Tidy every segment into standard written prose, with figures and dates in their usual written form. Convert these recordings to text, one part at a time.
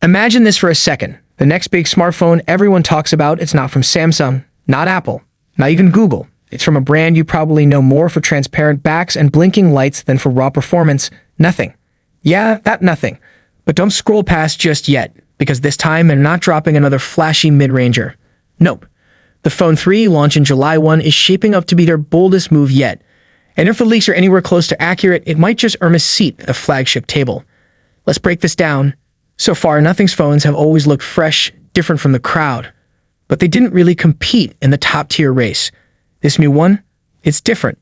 Imagine this for a second. The next big smartphone everyone talks about, it's not from Samsung, not Apple, not even Google. It's from a brand you probably know more for transparent backs and blinking lights than for raw performance. Nothing. Yeah, that nothing. But don't scroll past just yet, because this time they're not dropping another flashy mid-ranger. Nope. The Phone 3, launched in July 1, is shaping up to be their boldest move yet. And if the leaks are anywhere close to accurate, it might just earn a seat at the flagship table. Let's break this down. So far, Nothing's phones have always looked fresh, different from the crowd. But they didn't really compete in the top-tier race. This new one? It's different.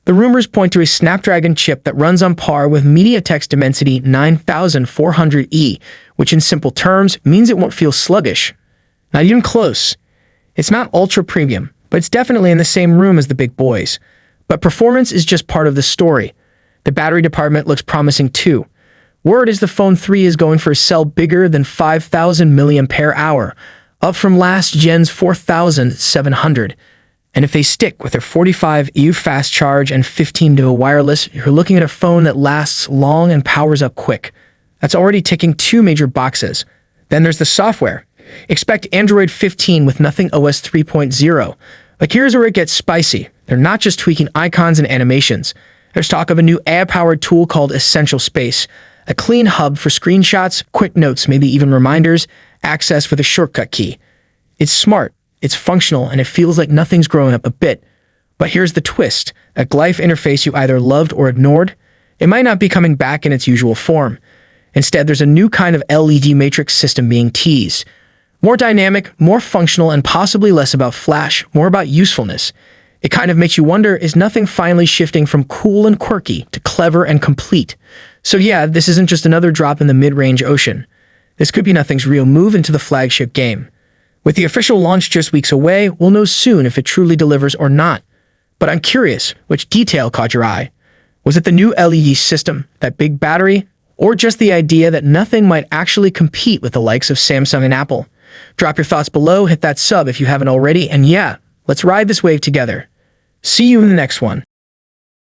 The rumors point to a Snapdragon chip that runs on par with MediaTek's Dimensity 9400E, which in simple terms means it won't feel sluggish. Not even close. It's not ultra-premium, but it's definitely in the same room as the big boys. But performance is just part of the story. The battery department looks promising too. Word is the Phone 3 is going for a cell bigger than 5,000 mAh, up from last gen's 4,700. And if they stick with their 45 fast charge and 15 wireless, you're looking at a phone that lasts long and powers up quick. That's already ticking two major boxes. Then there's the software. Expect Android 15 with Nothing OS 3.0. But here's where it gets spicy. They're not just tweaking icons and animations. There's talk of a new AI-powered tool called Essential Space, a clean hub for screenshots, quick notes, maybe even reminders, access with a shortcut key. It's smart, it's functional, and it feels like Nothing's growing up a bit. But here's the twist. That glyph interface you either loved or ignored, it might not be coming back in its usual form. Instead, there's a new kind of LED matrix system being teased. More dynamic, more functional, and possibly less about flash, more about usefulness. It kind of makes you wonder, is Nothing finally shifting from cool and quirky to clever and complete? So yeah, this isn't just another drop in the mid-range ocean. This could be Nothing's real move into the flagship game. With the official launch just weeks away, we'll know soon if it truly delivers or not. But I'm curious, which detail caught your eye? Was it the new LED system, that big battery, or just the idea that Nothing might actually compete with the likes of Samsung and Apple? Drop your thoughts below, hit that sub if you haven't already, and yeah, let's ride this wave together. See you in the next one.